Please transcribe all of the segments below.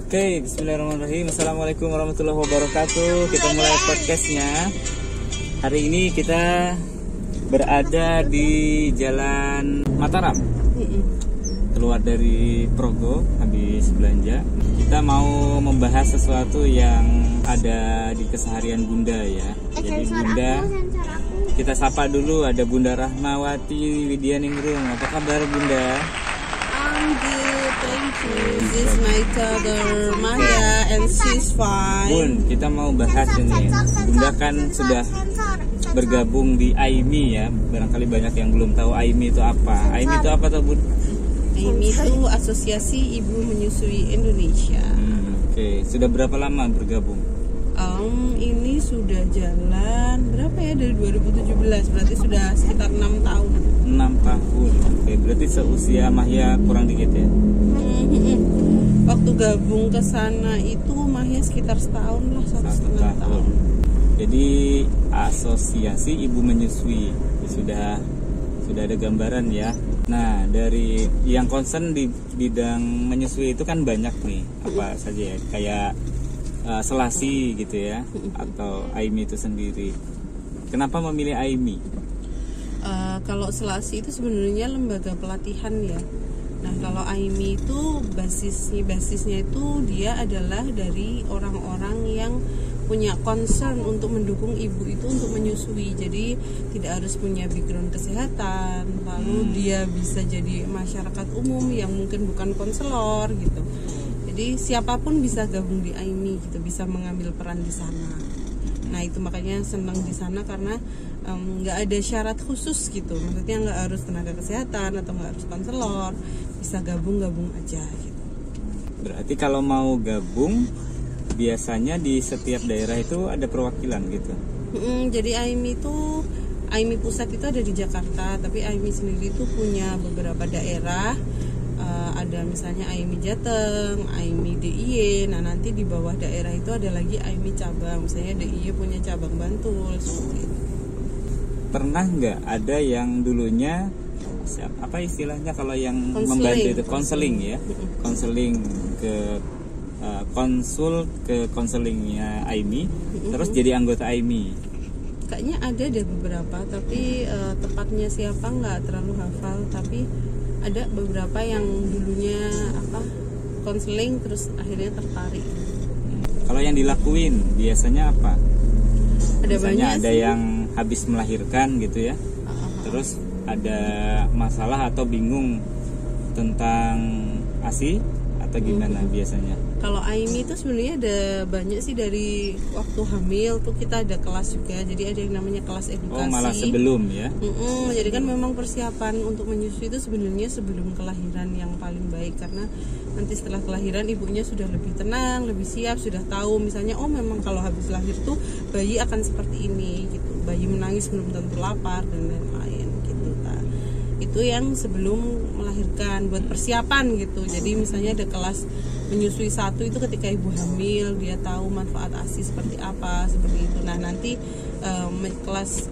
Oke, bismillahirrahmanirrahim. Assalamualaikum warahmatullahi wabarakatuh. Kita mulai podcastnya. Hari ini kita berada di Jalan Mataram. Keluar dari Progo, habis belanja. Kita mau membahas sesuatu yang ada di keseharian Bunda ya. Jadi Bunda, kita sapa dulu. Ada Bunda Rahmawati Widianingrum. Apa kabar Bunda? I'm good, thank you. This is my daughter Maya and she's fine. Bun, kita mau bahas ini. Bunda kan sudah bergabung di AIMI ya. Barangkali banyak yang belum tahu AIMI itu apa. AIMI itu apa tuh Bun? AIMI itu Asosiasi Ibu Menyusui Indonesia. Oke, sudah berapa lama bergabung? Ini sudah jalan berapa ya, dari 2017, berarti sudah sekitar 6 tahun. 6 tahun. Oke, berarti seusia Mahya kurang dikit ya. Waktu gabung ke sana itu Mahya sekitar setahun lah, 1,5 tahun. Jadi Asosiasi Ibu Menyusui sudah ada gambaran ya. Nah, dari yang concern di bidang menyusui itu kan banyak nih. Apa saja ya? Kayak selasi gitu ya, atau AIMI itu sendiri. Kenapa memilih AIMI? Kalau selasi itu sebenarnya lembaga pelatihan ya. Nah, kalau AIMI itu basisnya itu dia adalah dari orang-orang yang punya concern untuk mendukung ibu itu untuk menyusui. Jadi tidak harus punya background kesehatan, lalu dia bisa jadi masyarakat umum yang mungkin bukan konselor gitu. Jadi siapapun bisa gabung di AIMI gitu, bisa mengambil peran di sana. Nah, itu makanya senang di sana karena nggak ada syarat khusus gitu. Maksudnya nggak harus tenaga kesehatan atau nggak harus konselor, bisa gabung aja gitu. Berarti kalau mau gabung biasanya di setiap daerah itu ada perwakilan gitu. Jadi AIMI pusat itu ada di Jakarta, tapi AIMI sendiri itu punya beberapa daerah. Ada misalnya AIMI Jateng, AIMI DIY. Nah, nanti di bawah daerah itu ada lagi AIMI cabang. Misalnya DIY punya cabang Bantul seperti itu. Pernah nggak ada yang dulunya apa istilahnya kalau yang membantu itu konseling ya? Konseling ke konsul ke konselingnya AIMI, terus jadi anggota AIMI. Kayaknya ada deh beberapa, tapi tepatnya siapa nggak terlalu hafal. Tapi ada beberapa yang dulunya konseling terus akhirnya tertarik. Kalau yang dilakuin biasanya apa? Misalnya ada sih. yang habis melahirkan gitu ya, terus ada masalah atau bingung tentang ASI atau gimana biasanya? Kalau AIMI itu sebenarnya ada banyak sih. Dari waktu hamil tuh kita ada kelas juga, jadi ada yang namanya kelas edukasi. Oh, malah sebelum ya? Jadi kan memang persiapan untuk menyusui itu sebenarnya sebelum kelahiran yang paling baik, karena nanti setelah kelahiran ibunya sudah lebih tenang, lebih siap, sudah tahu misalnya memang kalau habis lahir tuh bayi akan seperti ini gitu, bayi menangis belum tentu lapar dan lain-lain gitu. Nah, itu yang sebelum melahirkan buat persiapan gitu. Jadi misalnya ada kelas menyusui 1 itu ketika ibu hamil, dia tahu manfaat ASI seperti apa, seperti itu. Nah, nanti kelas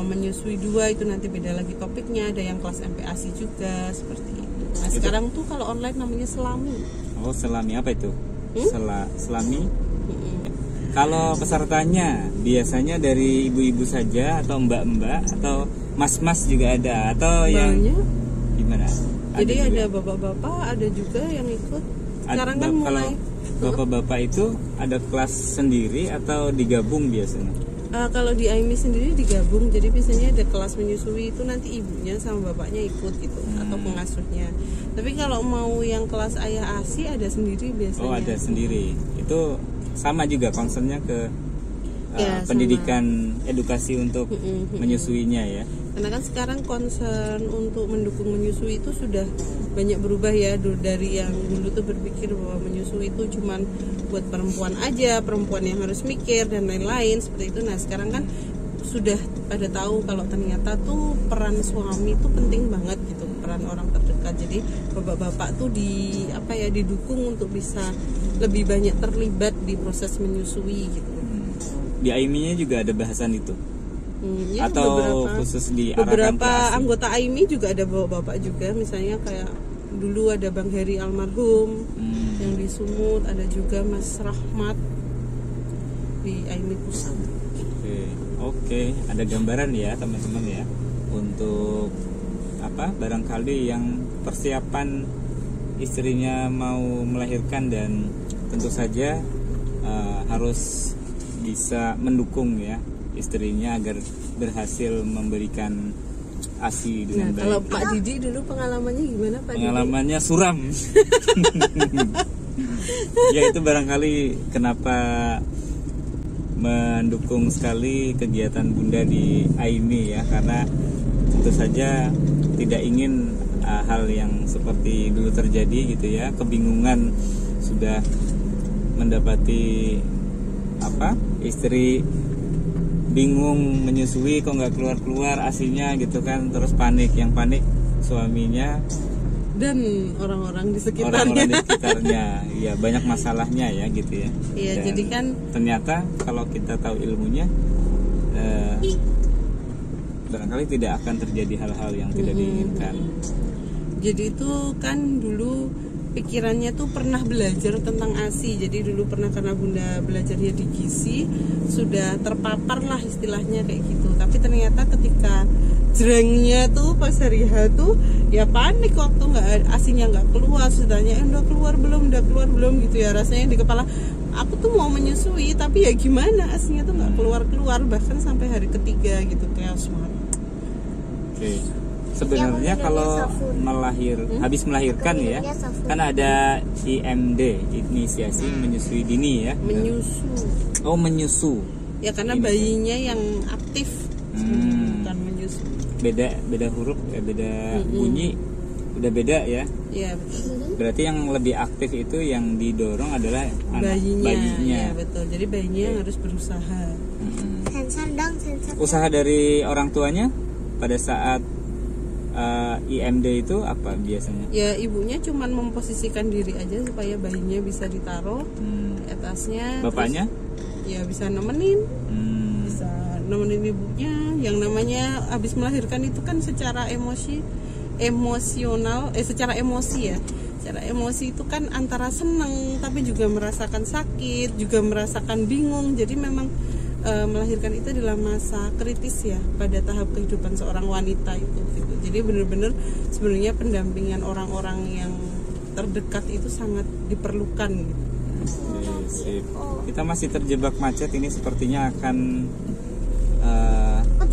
menyusui 2 itu nanti beda lagi topiknya, ada yang kelas MPASI juga seperti itu. Nah, sekarang tuh kalau online namanya selami. Oh, selami apa itu? Selami. Kalau pesertanya biasanya dari ibu-ibu saja atau mbak-mbak atau mas-mas juga ada atau yang gimana? Jadi ada bapak-bapak, ada juga yang ikut. Sekarang kan mulai. Kalau bapak-bapak itu ada kelas sendiri atau digabung biasanya? Kalau di AIMI sendiri digabung, jadi biasanya ada kelas menyusui itu nanti ibunya sama bapaknya ikut gitu, atau pengasuhnya. Tapi kalau mau yang kelas ayah ASI ada sendiri biasanya. Oh, ada sendiri. Itu sama juga concernnya ke pendidikan edukasi untuk menyusuinya ya. Karena kan sekarang concern untuk mendukung menyusui itu sudah banyak berubah ya, dari yang dulu tuh berpikir bahwa menyusui itu cuman buat perempuan aja, perempuan yang harus mikir dan lain-lain seperti itu. Nah, sekarang kan sudah pada tahu kalau ternyata tuh peran suami itu penting banget gitu, peran orang terdekat. Jadi bapak-bapak tuh didukung untuk bisa lebih banyak terlibat di proses menyusui gitu. Di AIMI-nya juga ada bahasan itu? Ya, atau khusus diarahkan beberapa anggota AIMI juga ada bapak juga, misalnya kayak dulu ada Bang Heri almarhum yang di Sumut, ada juga Mas Rahmat di Aimi Pusat. Oke, ada gambaran ya teman-teman ya untuk barangkali yang persiapan istrinya mau melahirkan, dan tentu saja harus bisa mendukung ya istrinya agar berhasil memberikan ASI dengan baik. Kalau Pak Didi dulu pengalamannya gimana Pak? Pengalamannya suram. Ya itu barangkali kenapa mendukung sekali kegiatan Bunda di Aimi ya, karena tentu saja tidak ingin hal yang seperti dulu terjadi gitu ya, kebingungan sudah mendapati istri bingung menyusui kok nggak keluar ASInya gitu kan, terus panik, yang panik suaminya dan orang-orang di sekitarnya. Iya, banyak masalahnya ya gitu ya. Iya, jadi kan ternyata kalau kita tahu ilmunya barangkali tidak akan terjadi hal-hal yang tidak diinginkan. Jadi itu kan dulu pikirannya tuh pernah belajar tentang ASI. Jadi dulu pernah, karena Bunda belajarnya di gizi, sudah terpapar lah istilahnya kayak gitu. Tapi ternyata ketika jerengnya tuh pas hari H tuh ya panik waktu ASInya nggak keluar. Sudahnya udah keluar belum gitu ya, rasanya di kepala aku tuh mau menyusui tapi ya gimana, ASInya tuh nggak keluar bahkan sampai hari ketiga gitu, chaos banget. Sebenarnya kalau habis melahirkan ya, kan ada IMD, inisiasi menyusui dini ya. Menyusu. Ya karena bayinya yang aktif, bukan menyusu. Beda huruf ya, beda bunyi, udah beda ya. Iya betul. Berarti yang lebih aktif itu yang didorong adalah bayinya. Ya betul. Jadi bayinya yang harus berusaha. Sensor. Usaha dari orang tuanya pada saat IMD itu apa biasanya? Ya ibunya cuman memposisikan diri aja supaya bayinya bisa ditaruh di atasnya. Bapaknya? Terus, ya bisa nemenin, bisa nemenin ibunya. Yang namanya habis melahirkan itu kan secara secara emosi ya. Secara emosi itu kan antara seneng tapi juga merasakan sakit, juga merasakan bingung. Jadi memang melahirkan itu adalah masa kritis ya pada tahap kehidupan seorang wanita itu gitu. Jadi benar-benar sebenarnya pendampingan orang-orang yang terdekat itu sangat diperlukan gitu. Sip. Kita masih terjebak macet, ini sepertinya akan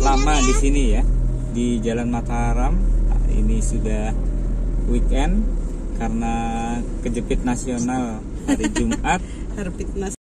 lama di sini ya, di Jalan Mataram. Ini sudah weekend karena kejepit nasional hari Jumat.